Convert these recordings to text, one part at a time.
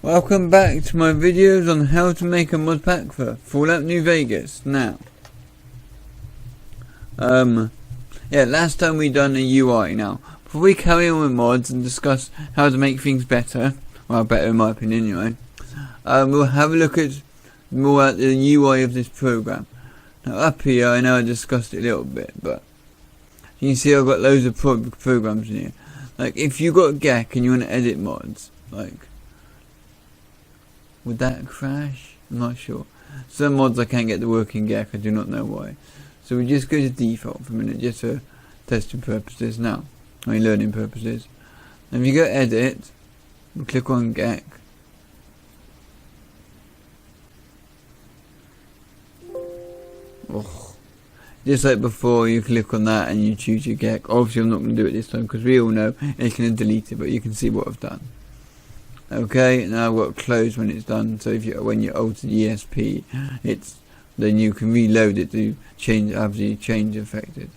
Welcome back to my videos on how to make a mod pack for Fallout New Vegas. Now, last time we done a UI. Now, before we carry on with mods and discuss how to make things better, well, better in my opinion anyway, we'll have a look at more at the UI of this program. Now, up here, I know I discussed it a little bit, but you can see I've got loads of programs in here. Like, if you got GEC and you want to edit mods, like, would that crash? I'm not sure. Some mods I can't get to work in GEC, I do not know why. So we just go to default for a minute, just for testing purposes now. I mean learning purposes. And if you go edit, we click on GEC. Oh. Just like before, you click on that and you choose your GEC. Obviously I'm not going to do it this time because we all know it's going to delete it, but you can see what I've done. Okay, now I've got close when it's done. So if when you alter the ESP, then you can reload it to have the change affected.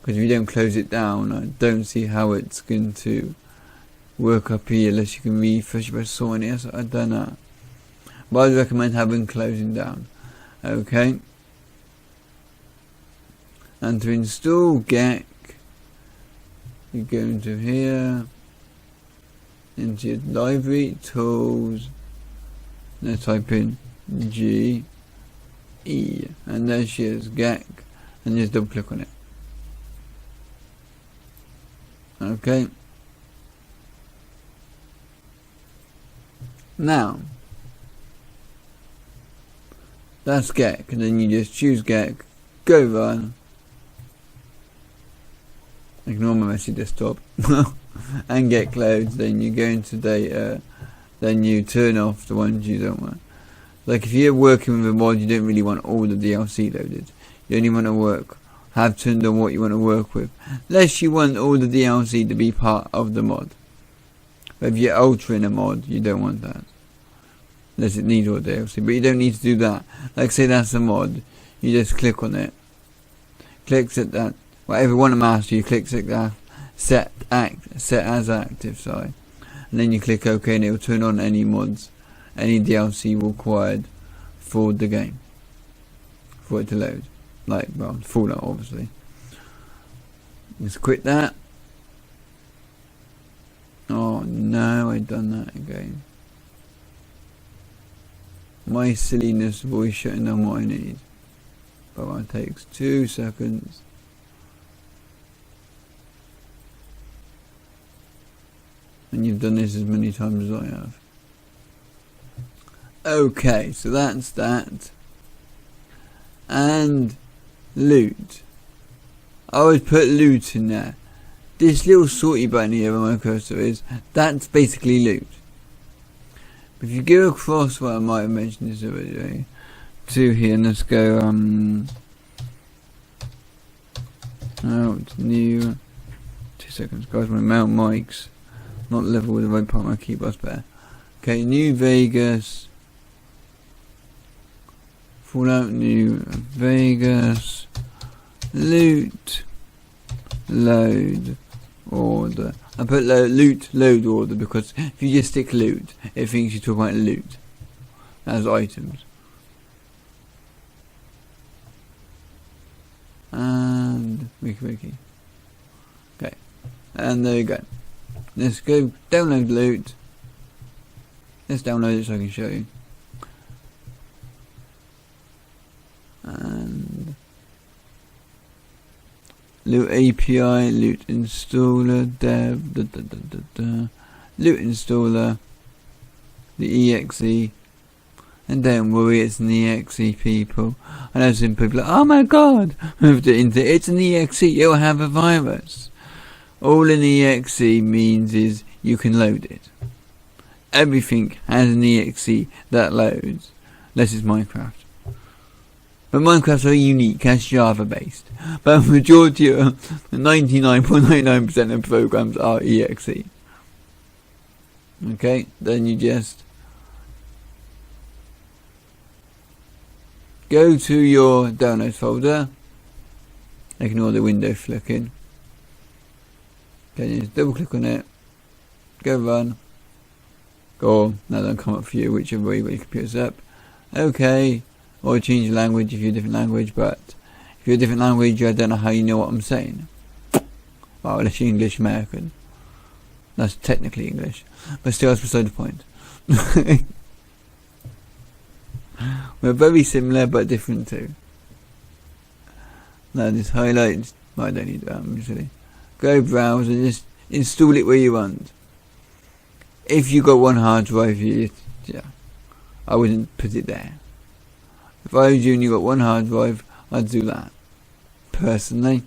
Because if you don't close it down, I don't see how it's going to work up here unless you can refresh by sawing it. So I don't know. But I'd recommend having closing down. Okay. And to install GEC, you go into here. Into your library, tools, now type in G, E, and there she is, GEC, and just double click on it. Okay. Now, that's GEC, and then you just choose GEC, go run, ignore my messy desktop. And get closed. Then you go into data, then you turn off the ones you don't want. Like if you're working with a mod, you don't really want all the DLC loaded. You only want to have turned on what you want to work with, unless you want all the DLC to be part of the mod. But if you're altering a mod, you don't want that, unless it needs all the DLC. But you don't need to do that. Like say that's a mod, you just click on it, clicks at that, whatever you want to master, you click that. Set as active, sorry, and then you click OK, and it will turn on any mods, any DLC required for the game, for it to load, like Fallout obviously. Let's quit that. Oh no, I've done that again. My silliness voice shutting on what I need, but it takes 2 seconds. And you've done this as many times as I have. Okay, so that's that. And loot. I always put loot in there. This little sortie button here where my cursor that's basically loot. If you go across, well I might have mentioned this already, to here, and let's go out new. 2 seconds guys, my mount mics not level with the right part of my keyboard's better. Okay, New Vegas, Fallout New Vegas, loot, load, order. I put loot, load order because if you just stick loot, it thinks you talk about loot as items. And wiki. Okay, and there you go. Let's go download loot. Let's download it so I can show you. And loot API, loot installer, dev, loot installer, the exe. And don't worry, it's an exe, people. I know some people are like, oh my god, it's an exe, it'll have a virus. All an exe means is you can load it. Everything has an exe that loads, unless it's Minecraft. But Minecraft's very unique, it's Java based. But the majority of 99.99% of programs are exe. Okay, then you just go to your downloads folder. Ignore the window flicking. Okay, just double click on it, go run, or that don't come up for you, whichever way your computer's up. Okay, or change the language if you're a different language, but if you're a different language, I don't know how you know what I'm saying. Well, unless you're English American. That's technically English, but still that's beside the point. We're very similar but different too. Now this highlights, well, I don't need that, I'm silly. Go browse and just install it where you want. If you got one hard drive, yeah, I wouldn't put it there. If I was you and you got one hard drive, I'd do that, personally.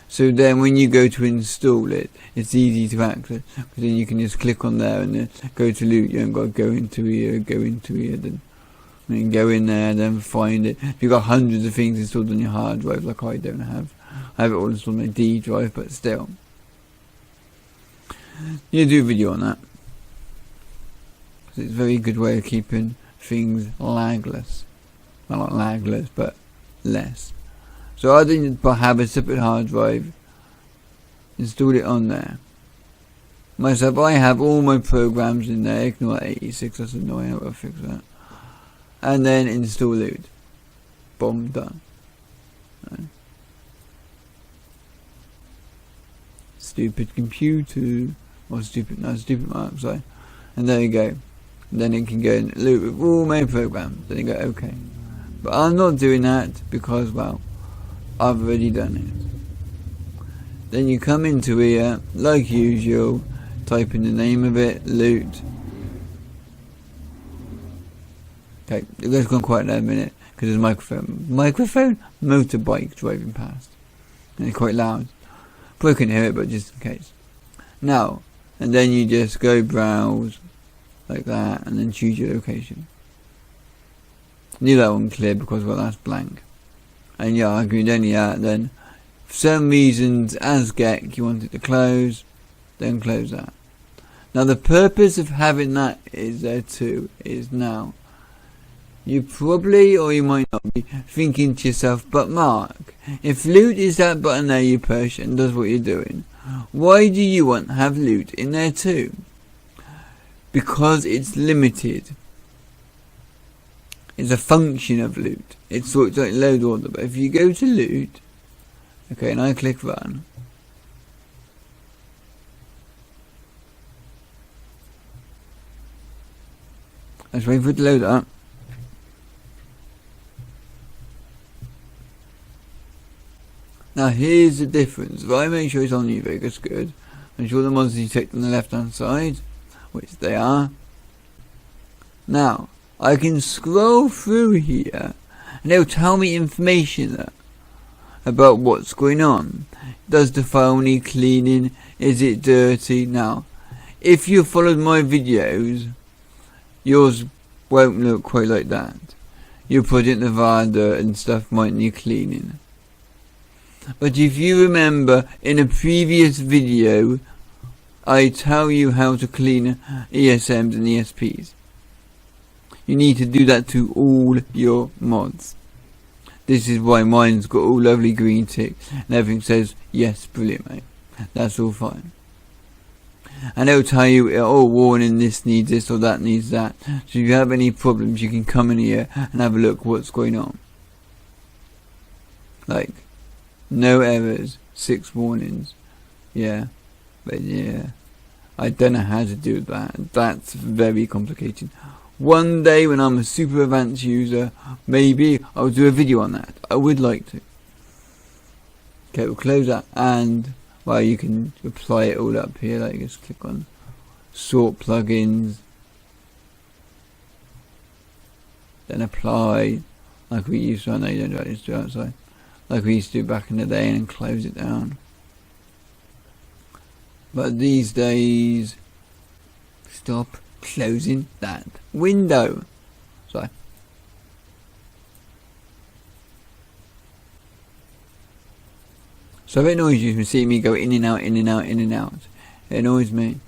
So then when you go to install it, it's easy to access, because then you can just click on there and then go to loot. You haven't got to go into here, then go in there, then find it. If you've got hundreds of things installed on your hard drive, like I don't have. I have it all installed on my D drive, but still. You do a video on that. It's a very good way of keeping things lagless. Well, not lagless, but less. So I didn't have a separate hard drive, installed it on there. Myself, I have all my programs in there, ignore 86, that's annoying, I've got to fix that. And then install loot. Boom, done. Right. Stupid computer, or stupid mark, sorry. And there you go. And then it can go and loot with all my programs. Then you go, okay. But I'm not doing that because, well, I've already done it. Then you come into here, like usual, type in the name of it, loot. Okay, let's go on quiet there a minute, because there's a motorbike driving past. And it's quite loud. Probably couldn't hear it, but just in case. Now, and then you just go browse, like that, and then choose your location. Leave that one clear, because, well, that's blank. And yeah, I agreed only that, then for some reasons as GEC you want it to close, then close that. Now the purpose of having that is there too, is now you probably, or you might not be, thinking to yourself, but Mark, if loot is that button there you push and does what you're doing, why do you want to have loot in there too? Because it's limited. It's a function of loot. It's sort of like load order, but if you go to loot, okay, and I click run, let's wait for it to load up. Now here's the difference. If I make sure it's on New Vegas, good. Make sure the mods detect on the left hand side, which they are. Now I can scroll through here and it'll tell me information about what's going on. Does the file need cleaning? Is it dirty? Now, if you followed my videos, yours won't look quite like that. You put in the Nevada and stuff might need cleaning. But if you remember in a previous video, I tell you how to clean ESMs and ESPs. You need to do that to all your mods. This is why mine's got all lovely green tick and everything says yes, brilliant mate. That's all fine. And it'll tell you, oh, warning, this needs this or that needs that. So if you have any problems, you can come in here and have a look what's going on. Like, no errors, 6 warnings. Yeah, but yeah, I don't know how to do that. That's very complicated. One day when I'm a super advanced user, maybe I'll do a video on that. I would like to. Okay, we'll close that, and well, you can apply it all up here. Like, just click on sort plugins, then apply, like we used to. I know you don't do that, just do it outside, like we used to do back in the day, and close it down. But these days, stop closing that window. Sorry. So it annoys you to see me go in and out, in and out, in and out. It annoys me.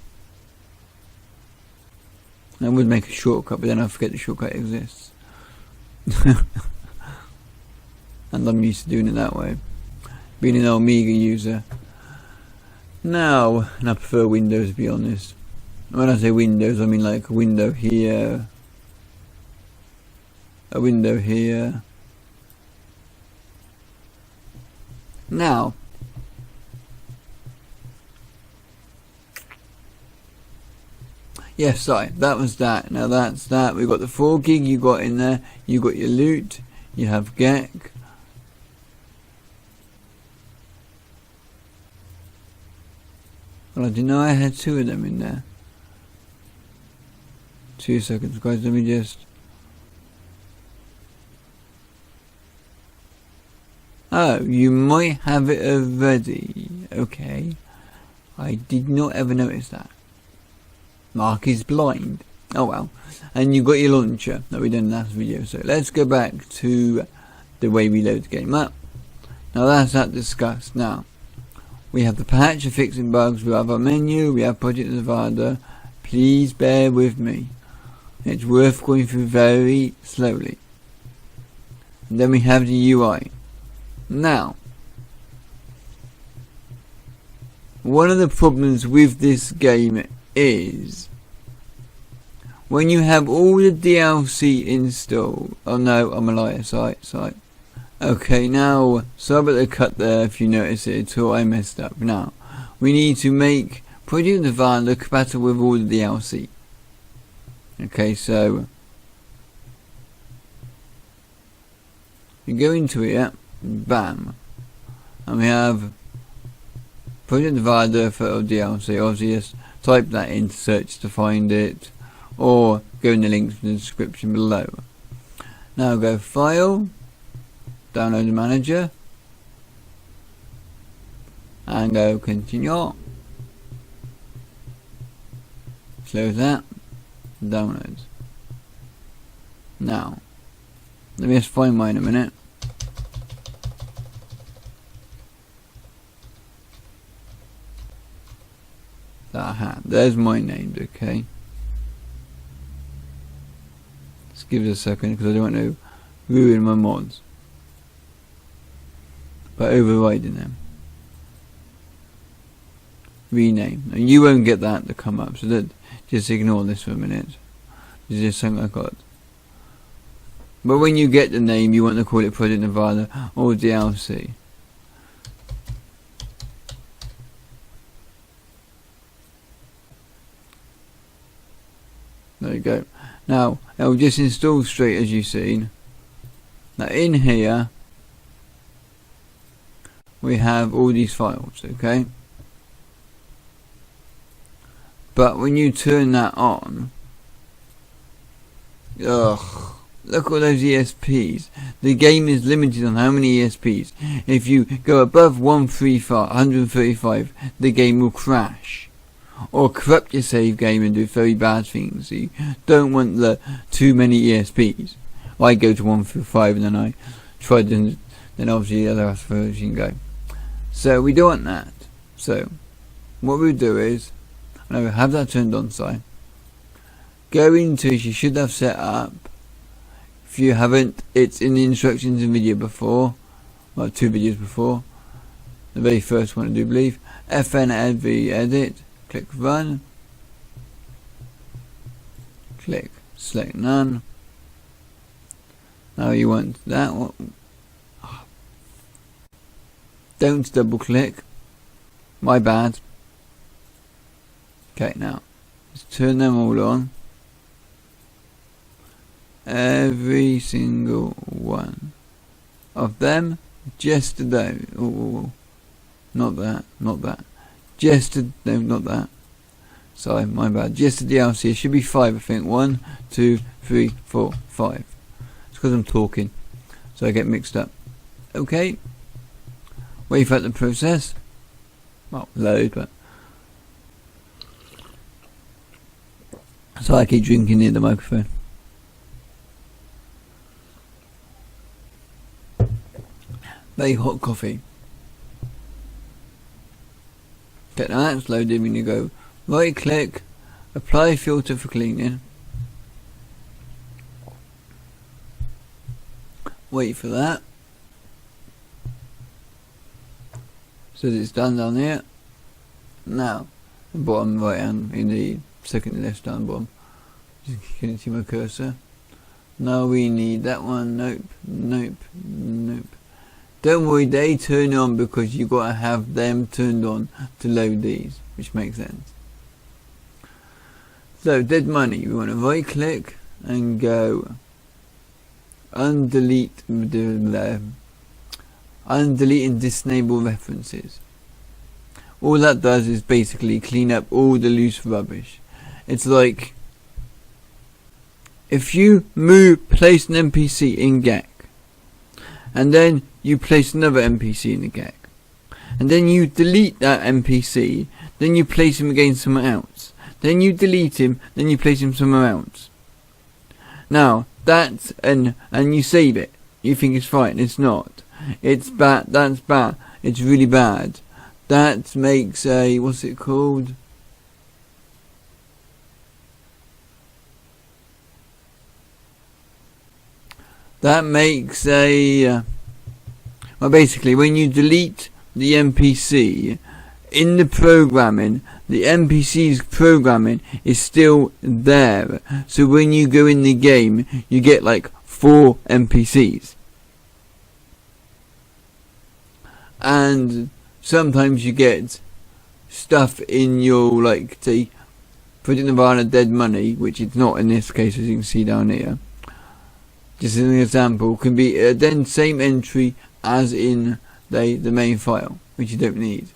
I would make a shortcut, but then I forget the shortcut exists. And I'm used to doing it that way. Being an Omega user. Now, and I prefer Windows to be honest. When I say windows, I mean like a window here, a window here. Now, yes, sorry, that was that. Now that's that. We've got the 4 gig you got in there. You got your loot. You have GEC. Well, I didn't know I had 2 of them in there. 2 seconds, guys. Let me just. Oh, you might have it already. Okay. I did not ever notice that. Mark is blind. Oh well. And you got your launcher that we did in the last video. So let's go back to the way we load the game up. Now that's that discussed. Now we have the patch of fixing bugs. We have our menu. We have Project Nevada. Please bear with me. It's worth going through very slowly. And then we have the UI. Now, one of the problems with this game is when you have all the DLC installed. Oh no, I'm a liar. Sorry. Okay, now, sorry about the cut there if you notice it at all. I messed up. Now, we need to make Project Nevada compatible with all the DLC. Okay, so you go into it, bam, and we have Project Nevada for DLC. Obviously, just type that into search to find it, or go in the links in the description below. Now go File, Download the Manager, and go Continue. Close that. Downloads. Now, let me just find mine a minute. Aha, there's my name. Okay. Let's give it a second because I don't want to ruin my mods by overriding them. Rename. Now you won't get that to come up, so that just ignore this for a minute. This is just something I got. But when you get the name, you want to call it Project Nevada or DLC. There you go. Now, it'll just install straight as you've seen. Now in here, we have all these files, okay? But when you turn that on, ugh, look at all those ESPs. The game is limited on how many ESPs. If you go above 135, the game will crash. Or corrupt your save game and do very bad things. So you don't want the too many ESPs. I go to 135 and then I try to, then obviously the other version go. So we don't want that. So what we'll do is, and I will have that turned on side. Go into, you should have set up. If you haven't, it's in the instructions in video before. Well, 2 videos before. The very first one I do believe. FNV edit. Click run. Click select none. Now you want that one. Don't double click. My bad. Okay, now let's turn them all on. Every single one of them. Just today. Oh, not that. Just to, no, not that. Sorry, my bad. Just the DLC. It should be 5, I think. 1, 2, 3, 4, 5. It's because I'm talking, so I get mixed up. Okay. Wait for it to process. Well, load, but. So I keep drinking near the microphone. Very hot coffee. Okay, now that's loaded. When you go right click, apply filter for cleaning. Wait for that. So it's done down here. Now, the bottom right hand indeed. second left down bottom. Just can see my cursor. Now we need that one. Nope, nope, nope. Don't worry, they turn on because you gotta have them turned on to load these, which makes sense. So dead money, we want to right click and go undelete and disable references. All that does is basically clean up all the loose rubbish. It's like if you place an NPC in GAC and then you place another NPC in the GAC and then you delete that NPC, then you place him against someone else, then you delete him, then you place him somewhere else. Now that's and you save it. You think it's fine, it's not. It's bad, that's bad, it's really bad. That makes a, what's it called? That makes a, well basically when you delete the NPC, in the programming, the NPC's programming is still there. So when you go in the game, you get like 4 NPCs. And sometimes you get stuff in your, like, say, Project Nirvana dead money, which it's not in this case, as you can see down here. Just as an example, can be then same entry as in the main file, which you don't need.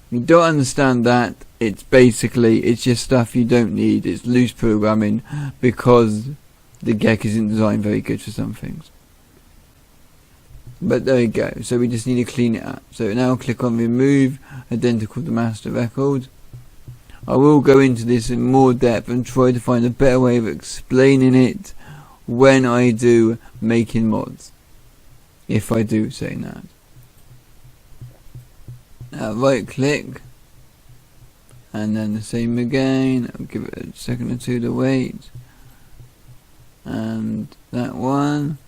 You don't understand that, it's basically, it's just stuff you don't need, it's loose programming, because the GEC isn't designed very good for some things. But there you go, so we just need to clean it up. So now click on remove identical to master record. I will go into this in more depth and try to find a better way of explaining it when I do making mods, if I do say that. Now right click and then the same again. I'll give it a second or two to wait, and that one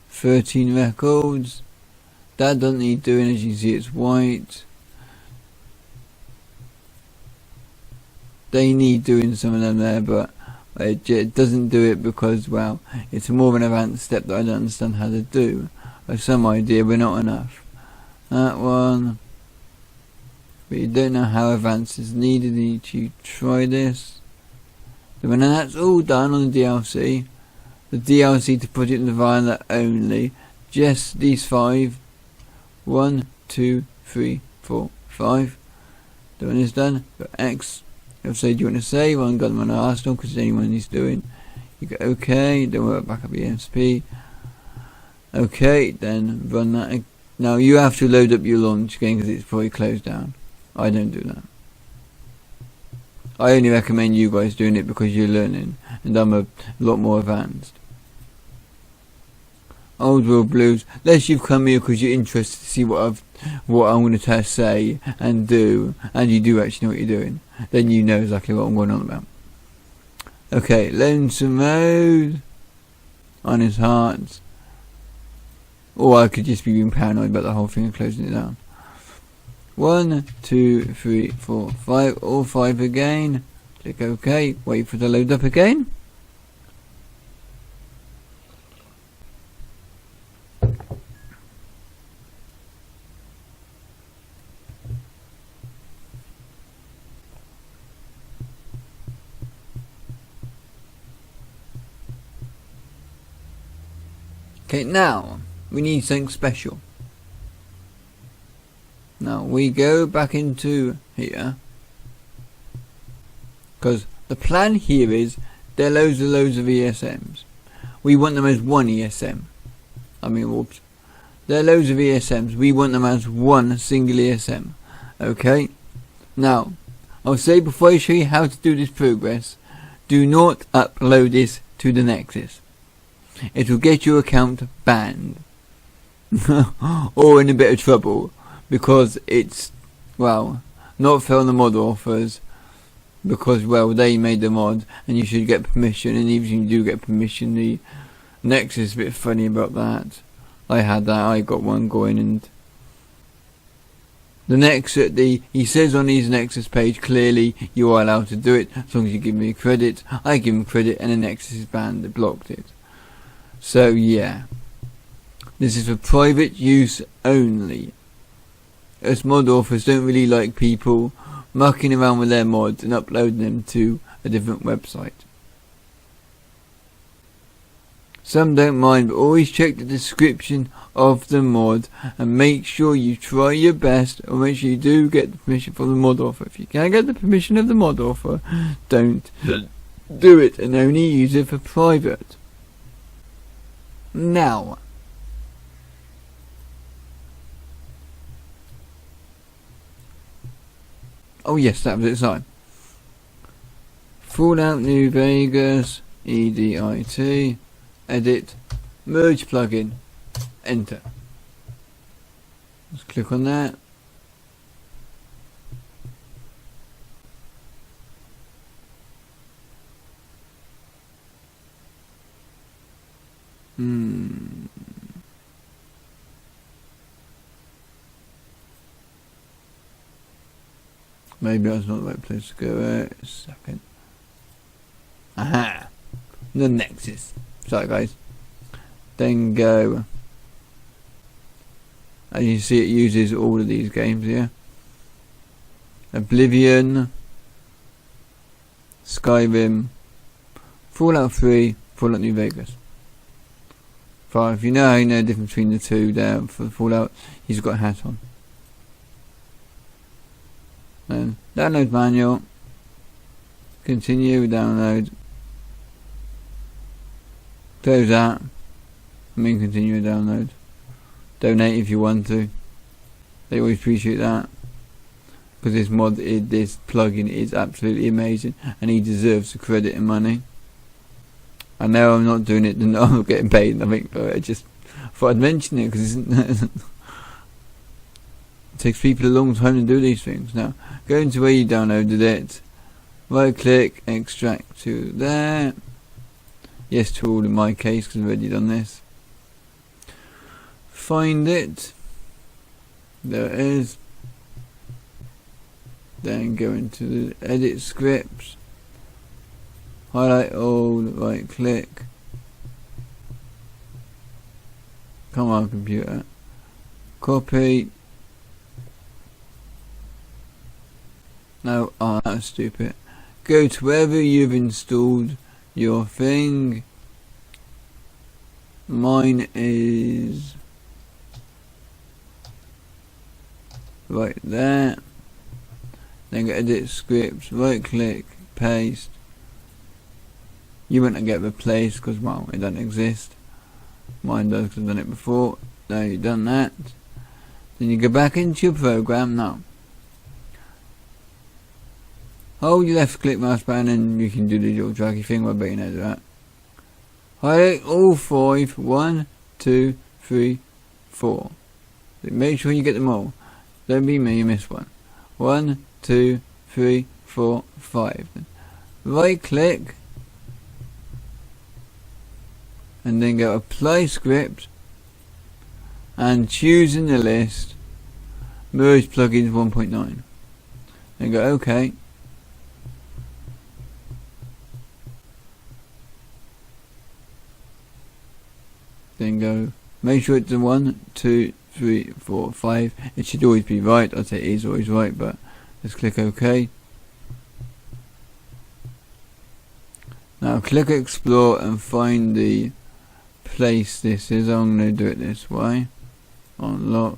13 records, that doesn't need doing. As you can see, it's white. They need doing some of them there, but it doesn't do it because, well, it's more of an advanced step that I don't understand how to do. I have some idea, but not enough. That one, but you don't know how advanced is needed. You need to try this. When that's all done on the DLC, the DLC to Project Nirvana only, just these 5. 1, 2, 3, 4, 5. The one is done. But X. It'll say, do you want to save? I haven't got them on Arsenal because it's anyone he's doing. You go OK. Don't worry about backup ESP. OK, then run that. Now you have to load up your launch again because it's probably closed down. I don't do that. I only recommend you guys doing it because you're learning, and I'm a lot more advanced. Old World Blues. Unless you've come here because you're interested to see what I'm going to say and do, and you do actually know what you're doing, then you know exactly what I'm going on about. Okay, Lonesome Mode. On his heart. Or I could just be being paranoid about the whole thing and closing it down. 1, 2, 3, 4, 5. All 5 again. Click OK. Wait for it to load up again. Okay, now we need something special. Now we go back into here, because the plan here is there are loads of ESMs. We want them as one ESM. Whoops. There are loads of ESMs. We want them as one single ESM. Okay. Now I'll say before I show you how to do this progress, do not upload this to the Nexus. It will get your account banned or in a bit of trouble, because it's, well, not fair on the mod authors, because, well, they made the mod and you should get permission, and even if you do get permission, the Nexus is a bit funny about that. I had that, I got one going, and He says on his Nexus page clearly you are allowed to do it as long as you give me credit. I give him credit and the Nexus is banned. They blocked it. So yeah, this is for private use only. As mod authors don't really like people mucking around with their mods and uploading them to a different website. Some don't mind, but always check the description of the mod and make sure you try your best, or make sure you do get the permission from the mod author. If you can't get the permission of the mod author, don't do it and only use it for private. Now, oh yes, that was it. Sorry. Fallout New Vegas, EDIT, edit, merge plugin, enter. Let's click on that. Maybe that's not the right place to go. A second. Aha! The Nexus. Sorry guys. Then go. As you see, it uses all of these games here. Oblivion, Skyrim, Fallout 3, Fallout New Vegas. If you know the difference between the two there for Fallout, he's got a hat on. And download manual. Continue with download. Close that. Continue with download. Donate if you want to. They always appreciate that. Because this plugin is absolutely amazing, and he deserves the credit and money. I know I'm not doing it, I'm not getting paid, nothing, but I just thought I'd mention it because it takes people a long time to do these things. Now, go into where you downloaded it, right click, extract to there. Yes to all in my case because I've already done this. Find it. There it is. Then go into the edit scripts. Highlight all, right click. Come on computer. Copy. No, oh that's stupid. Go to wherever you've installed your thing. Mine is right there. Then go edit scripts, right click, paste. You won't get replaced because, well, it doesn't exist. Mine does because I've done it before. Now you've done that. Then you go back into your program now. Hold your left click mouse button and you can do the little draggy thing. I bet you know that. Highlight all 5. 1, 2, 3, 4. Make sure you get them all. Don't be me, you miss one. 1, 2, 3, 4, 5. Right click. And then go apply script. And choose in the list merge plugins 1.9. Then go OK. Then go, make sure it's a 1, 2, 3, 4, 5. It should always be right. I'd say it is always right, but let's click OK. Now click explore and find the place this is. I'm going to do it this way. Unlock.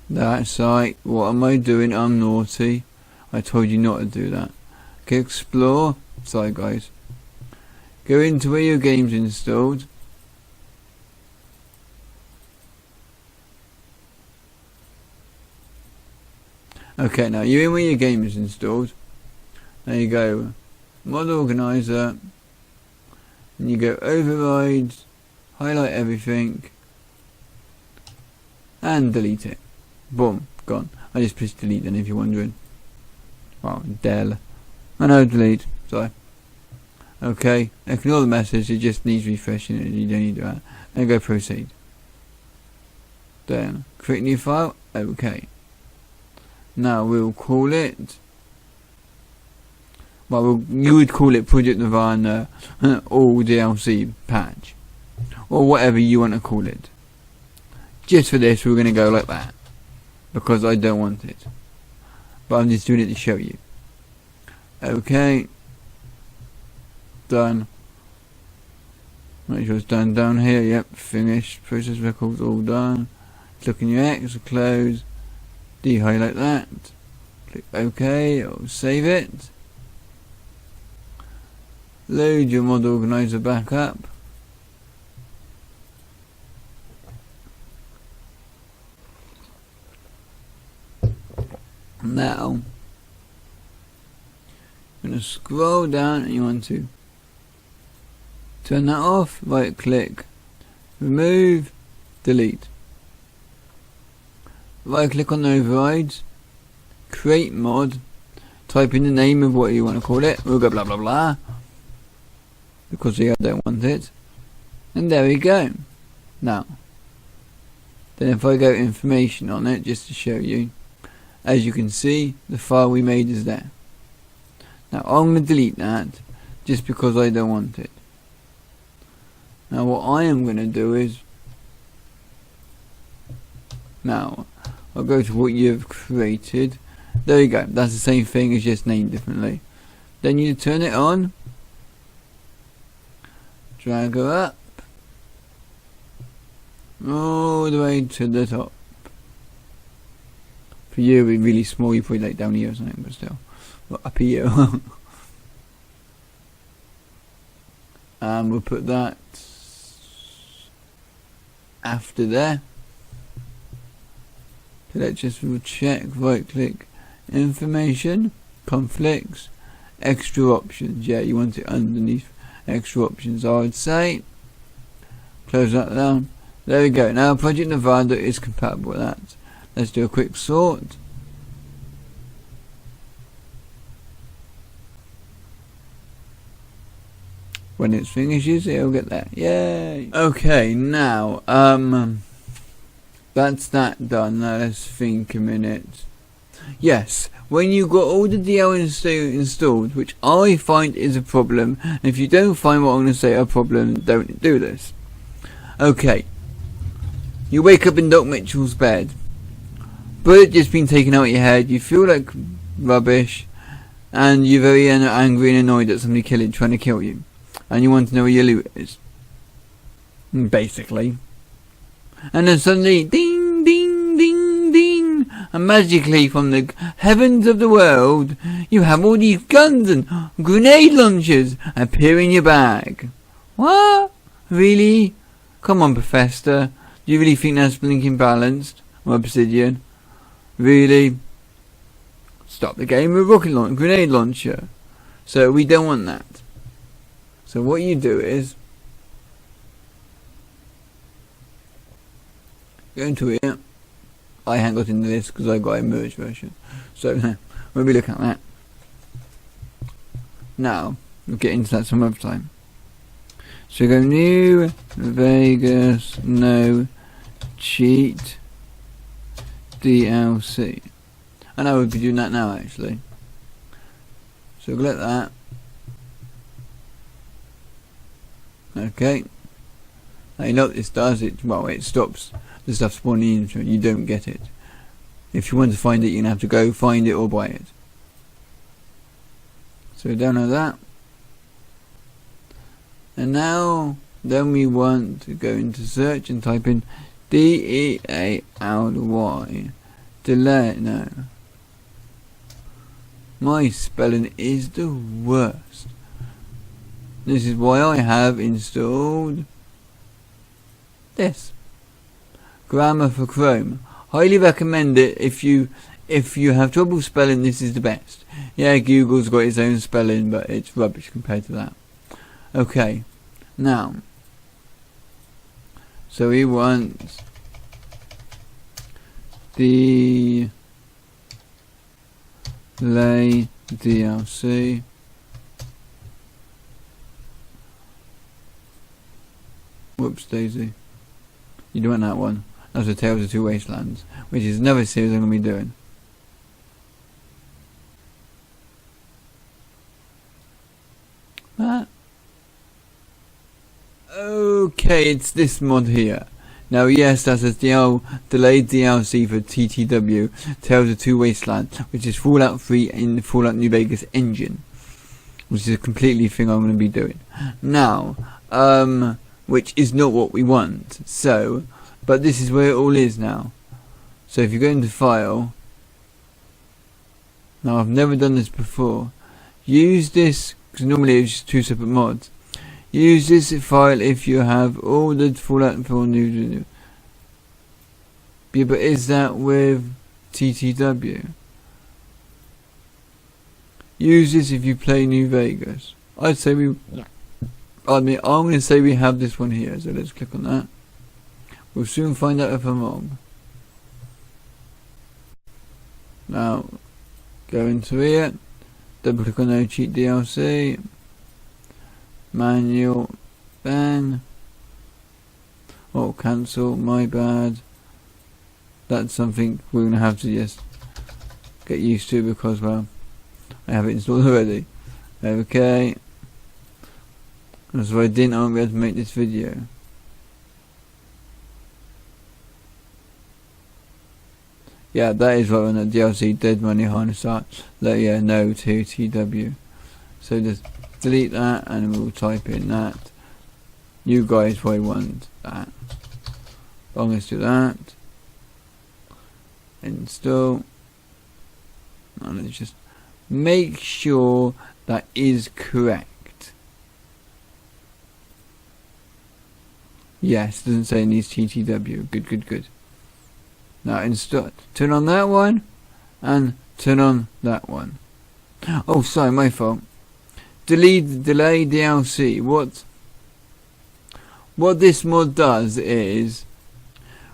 That site. What am I doing? I'm naughty. I told you not to do that. Okay, explore. Sorry guys. Go into where your game's installed. Okay, now you're in where your game is installed. There you go. Mod organizer. And you go overrides. Highlight everything. And delete it. Boom, gone. I just pressed delete then if you're wondering. Well, del. I know delete, sorry. Okay, ignore the message, it just needs refreshing and you don't need to do that. And go proceed. Then create new file. Okay. Now we'll call it. Well, you would call it Project Nirvana All DLC Patch, or whatever you want to call it. Just for this, we're going to go like that because I don't want it, but I'm just doing it to show you. Okay. Done. Make sure it's done down here. Yep, finished. Process records all done. Click on your X, close, de-highlight that. Click OK, or save it. Load your mod organizer back up. Now, you're going to scroll down and you want to turn that off, right click, remove, delete. Right click on the overrides, create mod, type in the name of what you want to call it, we'll go blah blah blah, because I don't want it, and there we go. Now, then if I go information on it, just to show you, as you can see, the file we made is there. Now I'm going to delete that, just because I don't want it. Now what I am going to do is, now I'll go to what you've created. There you go, that's the same thing, it's just named differently. Then you turn it on, drag her up all the way to the top. For you it'll be really small, you probably like down here or something, but still, well, up here. And we'll put that after there. So let's just check, right click, information, conflicts, extra options. Yeah, you want it underneath extra options, I would say. Close that down. There we go. Now Project Nirvana is compatible with that. Let's do a quick sort. When it finishes, it'll get there. Yay! Okay, now that's that done. Now let's think a minute. Yes, when you've got all the DL installed, which I find is a problem, and if you don't find what I'm going to say a problem, don't do this. Okay, you wake up in Doc Mitchell's bed, bullet just been taken out of your head, you feel like rubbish, and you're very angry and annoyed at somebody trying to kill you, and you want to know where your loot is, basically. And then suddenly, ding, ding, ding, ding, and magically from the heavens of the world, you have all these guns and grenade launchers appear in your bag. What? Really? Come on, Professor. Do you really think that's blinking balanced? Or Obsidian? Really? Stop the game with grenade launcher. So we don't want that. So what you do is, go into here. I haven't got into this because I got a merge version. So we'll be looking at that. Now we'll get into that some other time. So go New Vegas, no cheat DLC. I know we'll be doing that now actually. So we'll let that. Okay. Now you know what this does? It stops the stuff spawning in, so you don't get it. If you want to find it, you're going to have to go find it or buy it. So download that. And now, then we want to go into search and type in DEALY. Delay, no. My spelling is the worst. This is why I have installed this. Grammar for Chrome. Highly recommend it if you have trouble spelling. This is the best. Yeah, Google's got its own spelling, but it's rubbish compared to that. Okay, now, so we want the delay DLC Whoops daisy. You don't want that one. That's the Tales of Two Wastelands, which is another series I'm going to be doing. Okay, it's this mod here. Now yes, that's a delayed DLC for TTW, Tales of Two Wastelands, which is Fallout 3 in the Fallout New Vegas engine, which is a completely thing I'm going to be doing. Now, which is not what we want, so, but this is where it all is now. So if you go into File, now I've never done this before, use this, because normally it's just two separate mods. Use this file if you have all the Fallout 4 New. Yeah, but is that with TTW? Use this if you play New Vegas. I'd say we. I'm going to say we have this one here. So let's click on that. We'll soon find out if I'm wrong. Now, go into here. Double click on No Cheat DLC. Manual, ban, oh cancel, my bad. That's something we're going to have to just get used to because, well, I have it installed already. Okay, that's why I won't be able to make this video. Yeah, that is what on the DLC Dead Money Harness Art. Yeah, no to TW. So just delete that and we'll type in that. You guys probably want that. Let's do that. Install. And let's just make sure that is correct. Yes, doesn't say it needs TTW. Good. Now install. Turn on that one and turn on that one. Oh, sorry, my fault. Delay DLC. What this mod does is,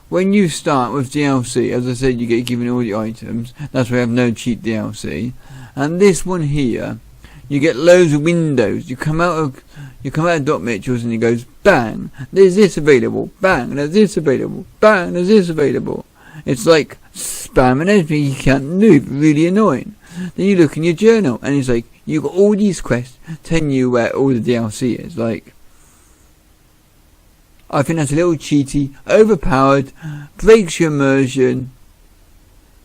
when you start with DLC, as I said, you get given all the items. That's why I have no cheat DLC. And this one here, you get loads of windows. You come out of Doc Mitchell's and it goes bang. There's this available. Bang. There's this available. Bang. There's this available. It's like spam and everything you can't do. Really annoying. Then you look in your journal and it's like you got all these quests telling you where all the DLC is. Like, I think that's a little cheaty, overpowered, breaks your immersion,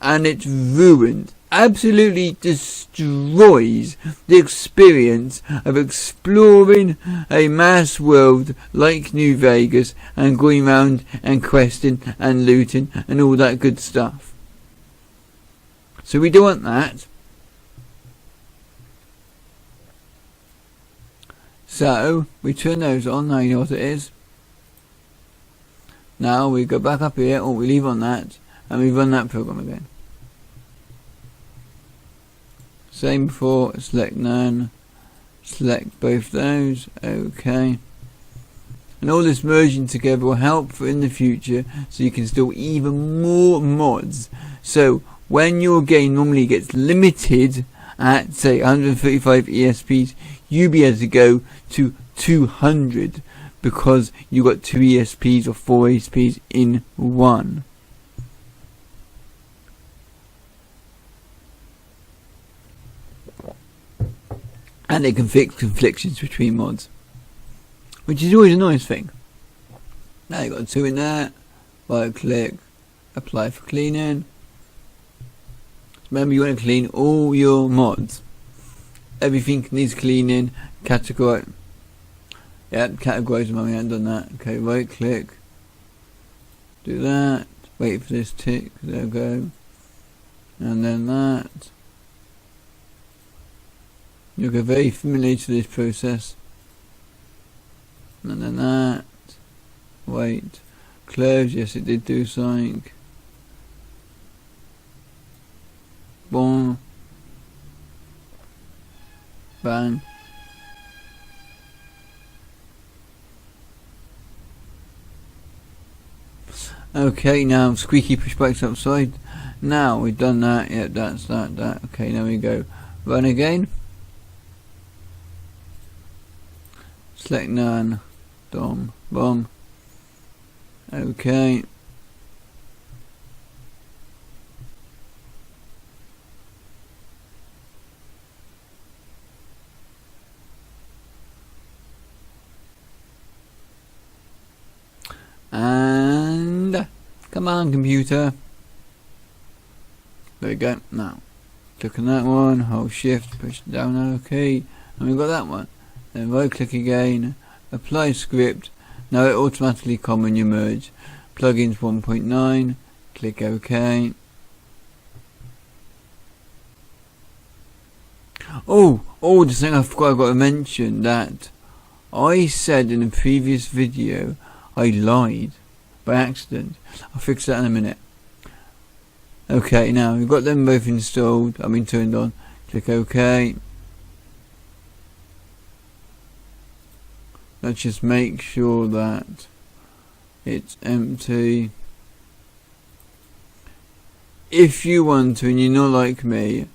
and it's ruined. Absolutely destroys the experience of exploring a mass world like New Vegas and going around and questing and looting and all that good stuff. So we don't want that. So we turn those on. Now you know what it is. Now we go back up here, or we leave on that, and we run that program again. Same before, select none, select both those, okay. And all this merging together will help for in the future, so you can install even more mods. So when your game normally gets limited at, say, 135 ESPs, you'll be able to go to 200 because you got 2 ESPs or 4 ESPs in one. And they can fix conflictions between mods, which is always a nice thing. Now you've got 2 in there. Right click, apply for cleaning. Remember, you want to clean all your mods. Everything needs cleaning. Categorize. Yeah, categorize them. I haven't done that. Okay, right click. Do that. Wait for this tick. There we go. And then that. You'll get very familiar to this process. And then that. Wait. Close. Yes, it did do something. Boom. Bang. Okay, now squeaky pushbacks outside. Now we've done that. Yep, that's that. Okay, now we go run again. Select none. Dom. Bomb. Okay. And come on, computer. There we go. Now click on that one, hold shift, push down, okay, and we've got that one. Then right click again, apply script. Now it automatically come when you merge. Plugins 1.9, click OK. Oh, the thing I forgot, I got to mention that I said in a previous video I lied by accident. I'll fix that in a minute. Okay, now we've got them both installed, turned on. Click OK. Let's just make sure that it's empty. If you want to and you're not like me,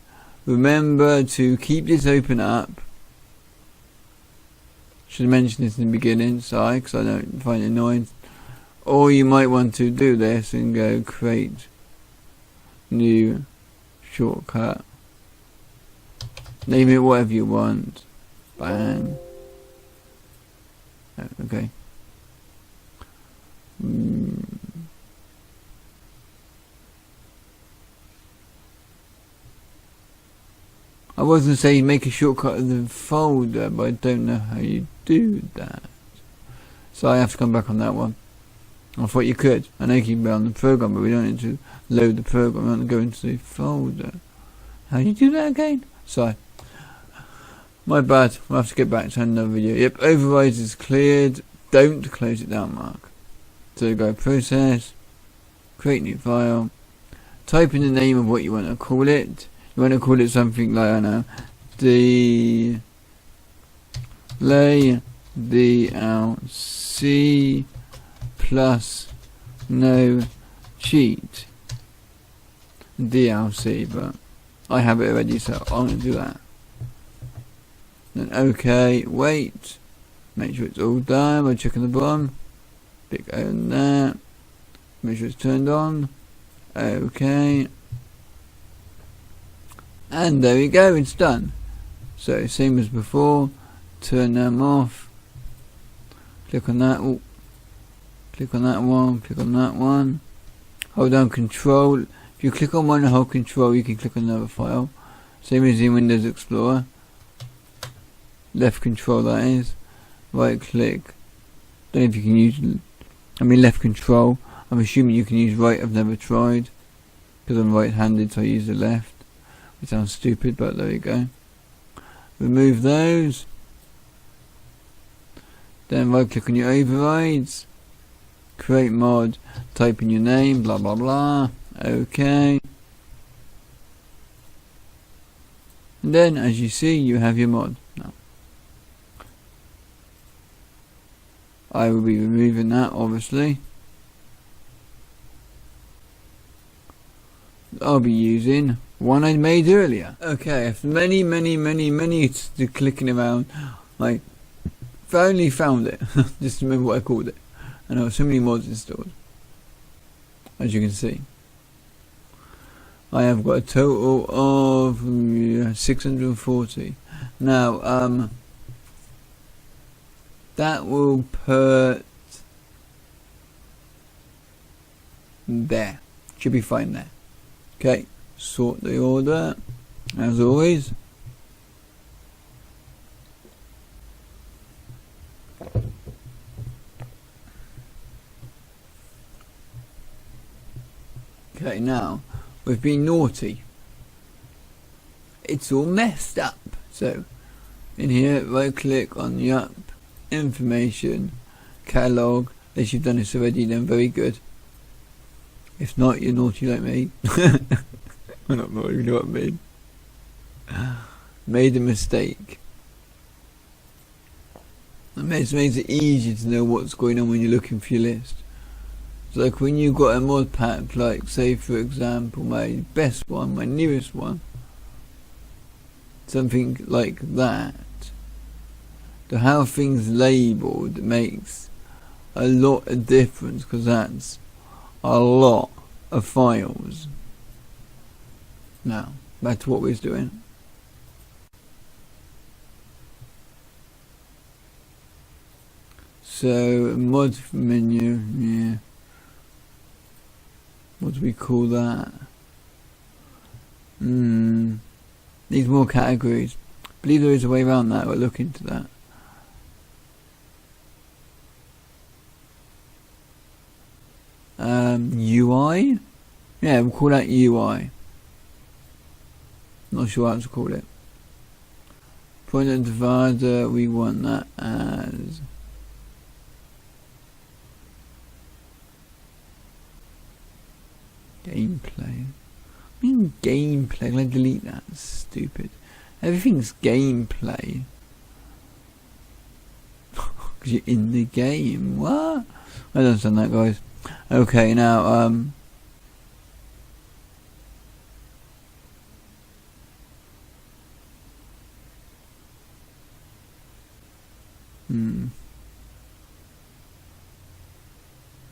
remember to keep this open up. Should have mentioned this in the beginning, sorry, because I don't find it annoying. Or you might want to do this and go create new shortcut. Name it whatever you want. Bang. Okay. I was going to say make a shortcut of the folder, but I don't know how you do that. So I have to come back on that one. I thought you could. I know you can be on the program, but we don't need to load the program. We want to go into the folder. How do you do that again? Sorry. My bad. We'll have to get back to another video. Yep, overrides is cleared. Don't close it down, Mark. So go process, create new file, type in the name of what you want to call it. You want to call it something like, I don't know, delay DLC plus no cheat DLC, but I have it already, so I'm going to do that. Then OK, wait, make sure it's all done by checking the bottom, click on that, make sure it's turned on, OK, and there we go, it's done. So same as before, turn them off, click on that, click on that one, click on that one, hold down control. If you click on one and hold control, you can click on another file, same as in Windows Explorer. Left control, that is. Right click. Don't know if you can use, left control. I'm assuming you can use right. I've never tried because I'm right handed, so I use the left, which sounds stupid, but there you go. Remove those, then right click on your overrides, create mod, type in your name, blah blah blah, OK, and then as you see you have your mod. Now I will be removing that, obviously. I'll be using one I made earlier. Okay, after many clicking around, I finally found it. Just remember what I called it. And there were so many mods installed, as you can see. I have got a total of 640. Now, that will put there. Should be fine there. Okay, sort the order as always. Okay, now we've been naughty. It's all messed up. So in here, right click on yup, information, catalog. If you've done this already, then very good. If not, you're naughty like me. I'm not naughty, you know what I mean. Made a mistake. It makes it easier to know what's going on when you're looking for your list. So like when you've got a mod pack, like say for example my best one, my newest one, something like that, to have things labelled makes a lot of difference, because that's a lot of files. Now, back to what we was doing. So, mod menu, yeah. What do we call that? Needs more categories. I believe there is a way around that. We'll look into that. UI? Yeah, we'll call that UI. Not sure how to call it. Point and divider, we want that as gameplay. I mean gameplay, can I delete that? That's stupid. Everything's gameplay. Because you're in the game. What? I don't understand that, guys. Okay, now,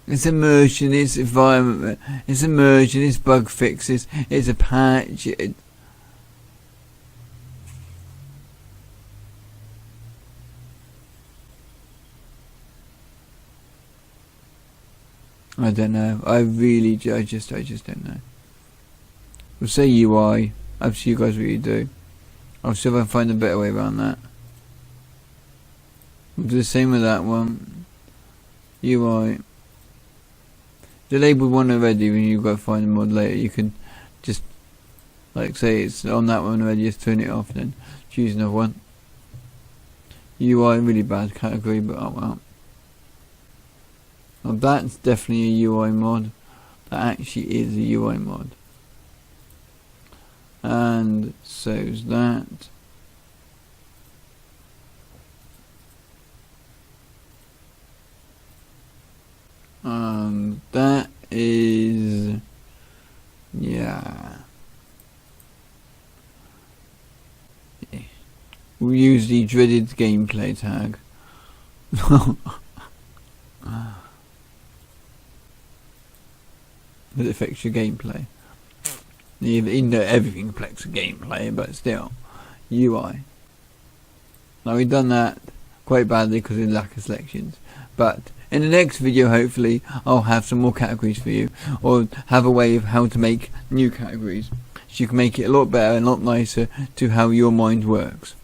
it's immersion, it's environment, it's immersion, it's bug fixes, it's a patch. I don't know. I just don't know. We'll say UI. Up to you guys what you do. I'll see if I can find a better way around that. We'll do the same with that one. UI. The label one already. When you go find a mod later, you can just like say it's on that one already. Just turn it off, then choose another one. UI, really bad category, but oh well. Well, that's definitely a UI mod. That actually is a UI mod. And so's that. That is, yeah. We'll use the dreaded gameplay tag. It affects your gameplay. Even though everything affects gameplay, but still, UI. Now we've done that quite badly because of lack of selections, but in the next video hopefully I'll have some more categories for you, or have a way of how to make new categories, so you can make it a lot better and a lot nicer to how your mind works.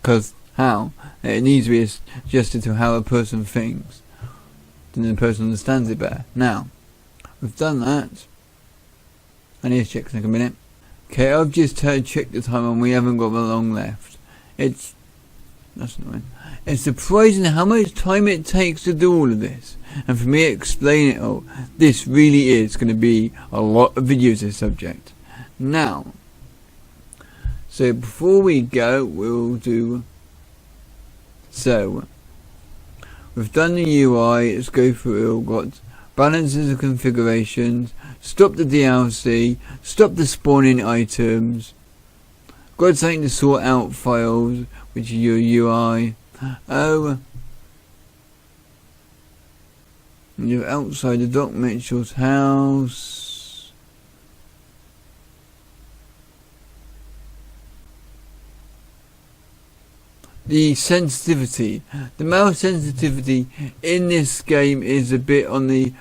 Because how? It needs to be adjusted to how a person thinks, then the person understands it better. Now, we've done that. I need to check in a minute. Okay, I've just checked the time and we haven't got long left. That's annoying. It's surprising how much time it takes to do all of this. And for me to explain it all, this really is going to be a lot of videos this subject. Now, so before we go, we'll do... So, we've done the UI, let's go through it all. Got balances and configurations, stop the DLC, stop the spawning items, got something to sort out files, which is your UI. Oh, you're outside the Doc Mitchell's house. The sensitivity, the mouse sensitivity in this game is a bit on the...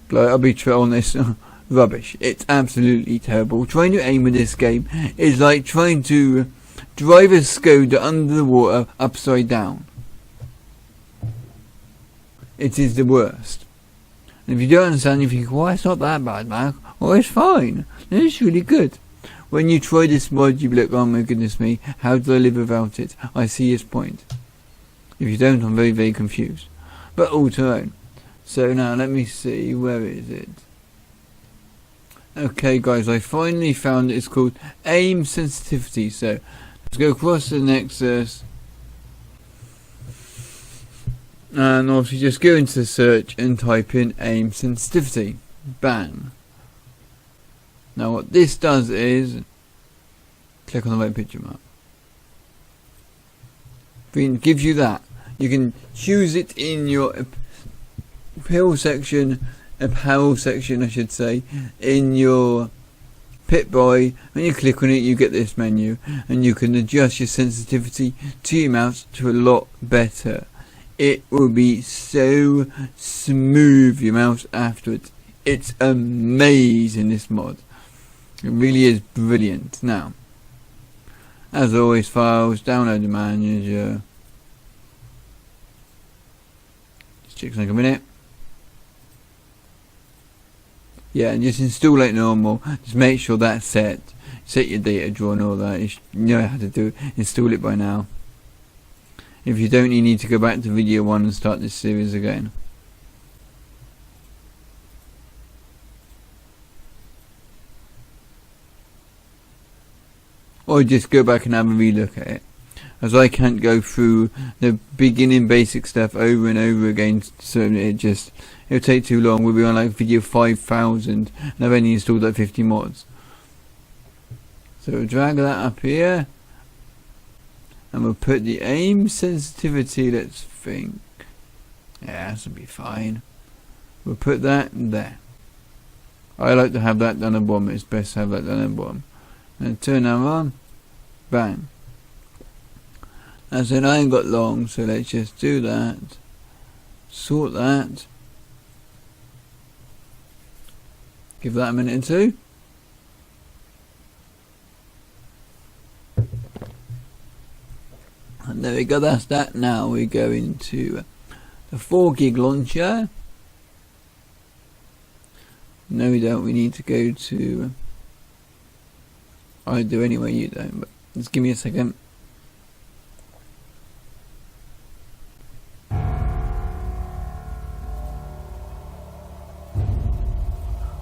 I'll be on this. Rubbish. It's absolutely terrible. Trying to aim with this game is like trying to drive a Skoda under the water upside down. It is the worst. And if you don't understand, you think, well, it's not that bad, Mark. Well, it's fine. It's really good. When you try this mod, you be like, oh my goodness me, how do I live without it? I see his point. If you don't, I'm very, very confused. But all to own. So now, let me see, where is it? Okay guys, I finally found it. It's called aim sensitivity. So let's go across the Nexus and obviously just go into the search and type in aim sensitivity. Bang. Now what this does is click on the right picture mark. It gives you that. You can choose it in your apparel section, I should say, in your Pip-Boy. When you click on it, you get this menu, and you can adjust your sensitivity to your mouse to a lot better. It will be so smooth, your mouse, afterwards. It's amazing, this mod. It really is brilliant. Now, as always, files, download the manager. Just takes like a minute. Yeah, and just install like normal. Just make sure that's set. Set your data drawer and all that. You know how to do it. Install it by now. If you don't, you need to go back to video 1 and start this series again. Or just go back and have a relook at it, as I can't go through the beginning basic stuff over and over again, so it'll take too long. We'll be on like video 5,000 and I've only installed like 50 mods. So we'll drag that up here and we'll put the aim sensitivity, let's think, yeah, this will be fine. We'll put that there. I like to have that done at the bottom. It's best to have that done at the bottom. And turn that on, bang. I said I ain't got long, so let's just do that. Sort that. Give that a minute or two. And there we go, that's that. Now we go into the 4 gig launcher. No we don't, we need to go to, I do anyway, you don't, but just give me a second.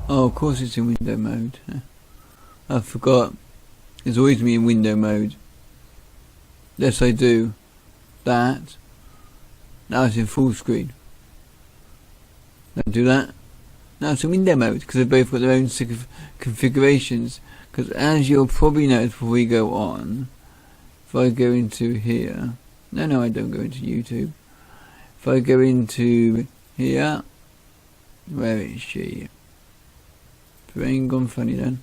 Oh, of course it's in window mode. I forgot. It's always me in window mode. Yes, I do. That. Now it's in full screen. Don't do that. Now it's in window mode, because they've both got their own configurations. Because as you'll probably notice before we go on, if I go into here, no I don't go into YouTube. If I go into here, where is she? Brain gone funny then.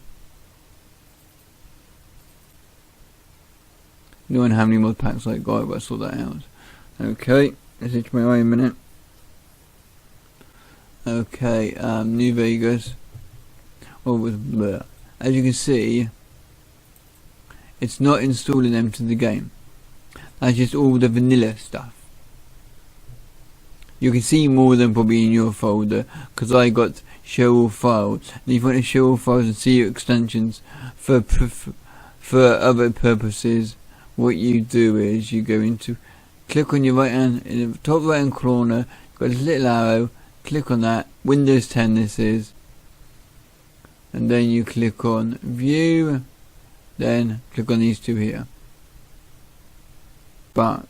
No one how many mod packs I got, but I sort that out. Okay, let's itch my eye a minute. Okay, New Vegas. Oh, it was blur. As you can see, it's not installing them to the game. That's just all the vanilla stuff. You can see more of them probably in your folder, because I got show all files. And if you want to show all files and see your extensions for other purposes, what you do is you go into, click on your right hand, in the top right hand corner, got this little arrow, click on that, Windows 10 this is, and then you click on view, then click on these two here. But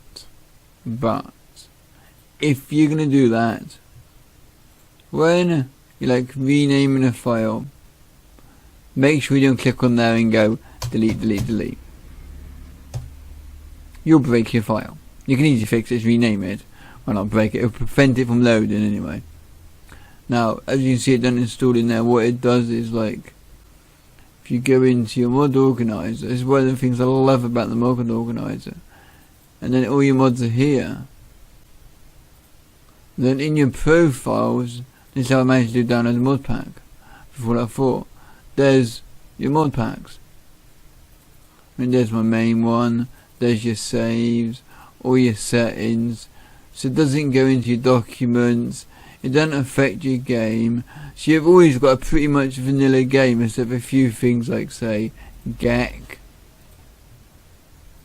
if you're gonna do that, when you're like renaming a file, make sure you don't click on there and go delete. You'll break your file. You can easily fix it, rename it. Why not break it? It'll prevent it from loading anyway. Now, as you can see it done installed in there, what it does is, like, if you go into your mod organizer, this is one of the things I love about the mod organizer, and then all your mods are here. Then in your profiles, this is how I managed to download the mod pack for Fallout 4. There's your mod packs. I mean, there's my main one. There's your saves, all your settings. So it doesn't go into your documents. It doesn't affect your game. So you've always got a pretty much vanilla game, except for a few things like, say, GEC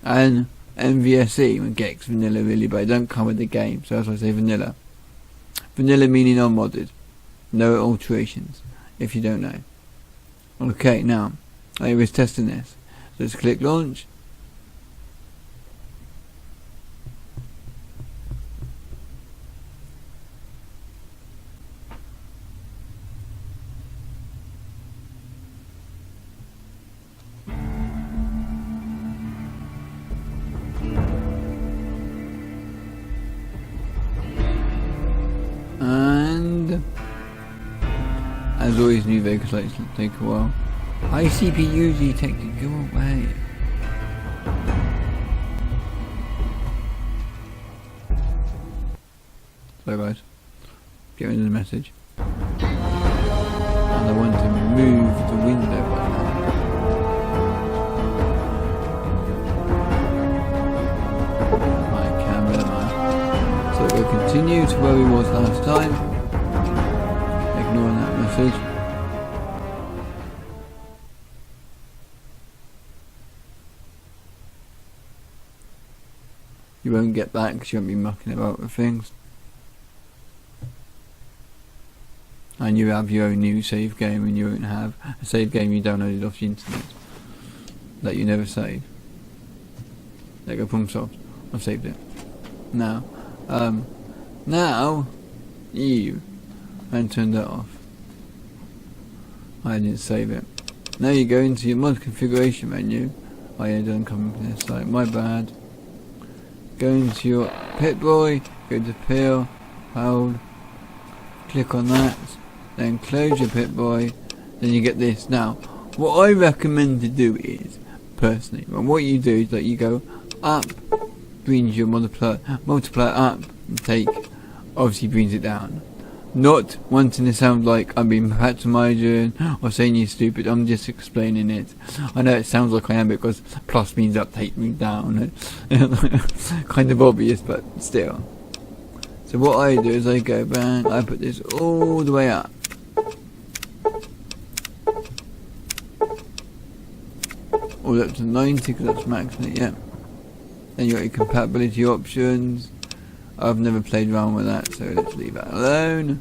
and MVSE. Well, GEC's vanilla really, but it don't come with the game. So that's why I say vanilla. Vanilla meaning unmodded. No alterations, if you don't know. Okay, now, I was testing this. So let's click launch. and as always, New Vegas likes to take a while. ICP usually take to go away. So guys, get into the message. And I want to move the window right now. My camera man. So we'll continue to where we was last time. Ignoring that message. You won't get that because you won't be mucking about with things. And you have your own new save game, and you won't have a save game you downloaded off the internet that you never save. There you go, FromSoft. I've saved it. Now, you and turned that off. I didn't save it. Now you go into your mod configuration menu. Oh yeah, don't come from this side. My bad. Go into your Pip-Boy. Go to Peel. Hold. Click on that. Then close your Pip-Boy. Then you get this. Now, what I recommend to do is, personally, what you do is that you go up, brings your multiplier up, and take, obviously brings it down. Not wanting to sound like I'm being patronising or saying you're stupid, I'm just explaining it. I know it sounds like I am because plus means up, take me down. Kind of obvious, but still. So what I do is I go back, I put this all the way up. All up to 90 because that's maxing it, yeah. Then you got your compatibility options. I've never played around with that, so let's leave that alone.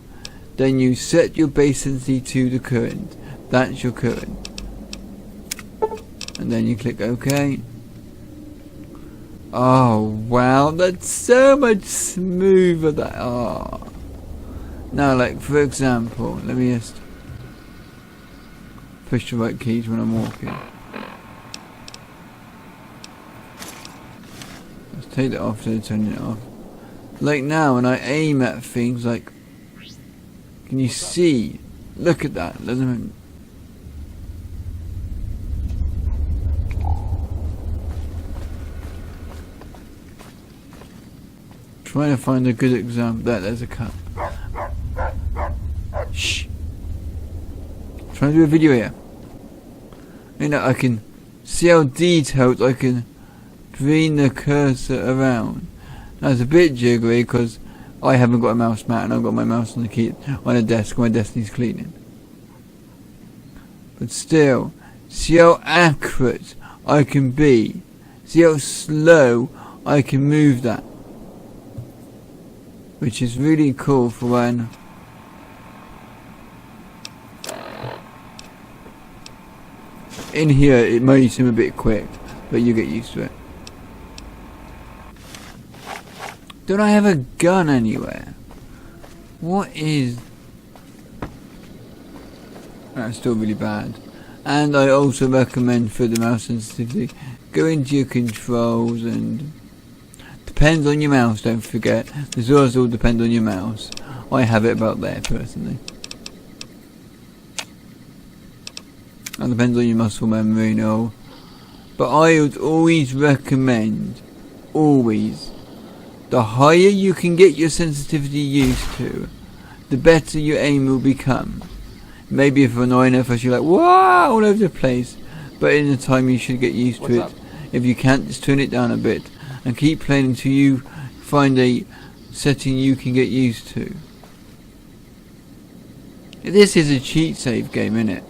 Then you set your base sensitivity to the current. That's your current. And then you click OK. Oh wow, that's so much smoother. That now, like for example, let me just push the right keys when I'm walking. Let's take that off so turn it off. Like now, when I aim at things, like, can you see? Look at that. Trying to find a good example. There's a cup. Shh. Trying to do a video here. You know, I can see how detailed I can bring the cursor around. Now it's a bit jiggly because I haven't got a mouse mat and I've got my mouse on the key on a desk. My desk needs cleaning. But still, see how accurate I can be. See how slow I can move that. Which is really cool for when in here it may seem a bit quick, but you get used to it. Don't I have a gun anywhere? What is... That's still really bad. And I also recommend for the mouse sensitivity, go into your controls and... Depends on your mouse, don't forget. This also depends on your mouse. I have it about there, personally. And depends on your muscle memory and all. But I would always recommend, always, the higher you can get your sensitivity used to, the better your aim will become. Maybe if you're annoying at first you're like, wow, all over the place. But in the time you should get used to it. If you can't, just turn it down a bit. And keep playing until you find a setting you can get used to. This is a cheat save game, isn't it?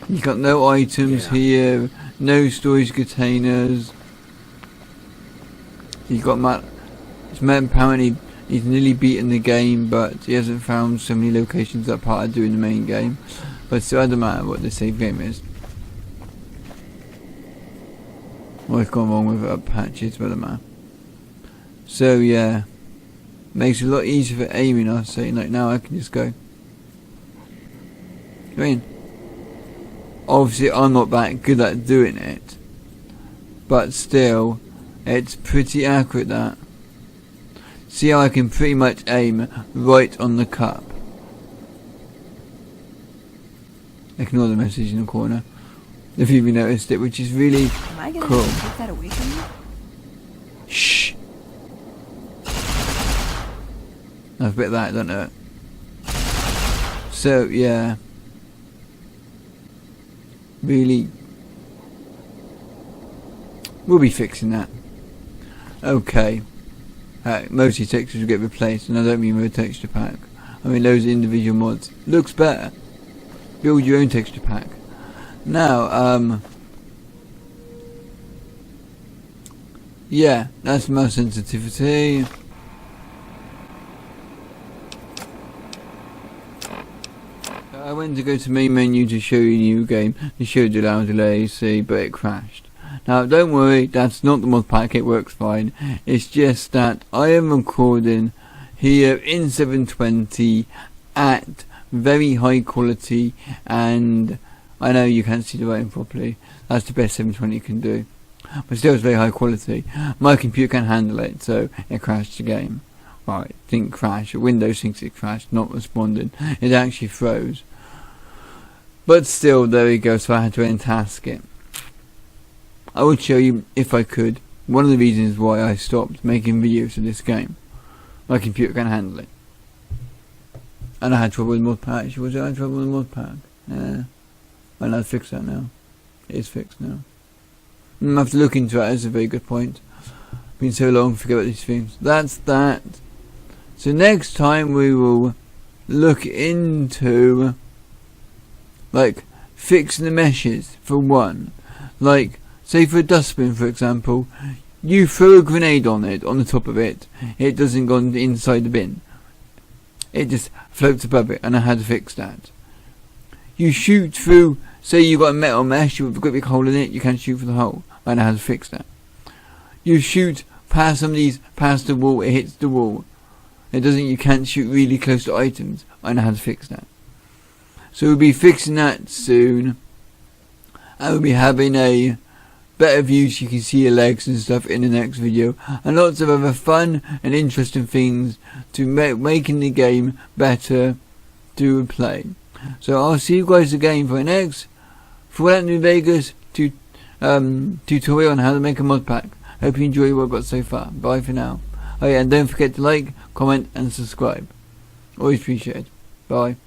You've got no items here, no storage containers. You've got Matt. Apparently he's nearly beaten the game, but he hasn't found so many locations that part of doing the main game. But still, it doesn't matter what the save game is. What's gone wrong with it? Patches, but man. So yeah, makes it a lot easier for aiming. I say, like now I can just go. I mean, obviously I'm not that good at doing it, but still, it's pretty accurate. That See how I can pretty much aim right on the cup. Ignore the message in the corner, if you've noticed it, which is really Am I gonna cool. take that away from you? Shh. I've a bit of that, don't know. So yeah, really, we'll be fixing that. Okay. Most of the textures will get replaced, and I don't mean with a texture pack. I mean those individual mods. Looks better. Build your own texture pack. Now, yeah, that's mouse sensitivity. I went to go to main menu to show you new game. It showed allow delay, see, but it crashed. Now don't worry, that's not the mod pack, it works fine. It's just that I am recording here in 720 at very high quality, and I know you can't see the writing properly. That's the best 720 can do, but still it's very high quality. My computer can handle it, so it crashed the game. Well, it didn't crash, Windows thinks it crashed, not responding. It actually froze. But still, there we go, so I had to untask it. I would show you, if I could, one of the reasons why I stopped making videos of this game. My computer can handle it. And I had trouble with ModPack. Was I had trouble with ModPack? Yeah. I know, fix that now. It is fixed now. I have to look into it, that's a very good point. Been so long, forget about these things. That's that. So next time we will look into, like, fixing the meshes, for one. Like, say for a dustbin, for example, you throw a grenade on it, on the top of it, it doesn't go inside the bin. It just floats above it, and I had to fix that. You shoot through, say you got a metal mesh with a great big hole in it, you can't shoot through the hole, and I had to fix that. You shoot past some of these, past the wall, it hits the wall. It doesn't, you can't shoot really close to items, and I had to fix that. So we'll be fixing that soon, and we'll be having a better view so you can see your legs and stuff in the next video, and lots of other fun and interesting things to making the game better to play. So I'll see you guys again for the next Fallout New Vegas tutorial on how to make a mod pack. Hope you enjoy what I've got so far. Bye for now. Oh yeah, and don't forget to like, comment and subscribe. Always appreciate it. Bye.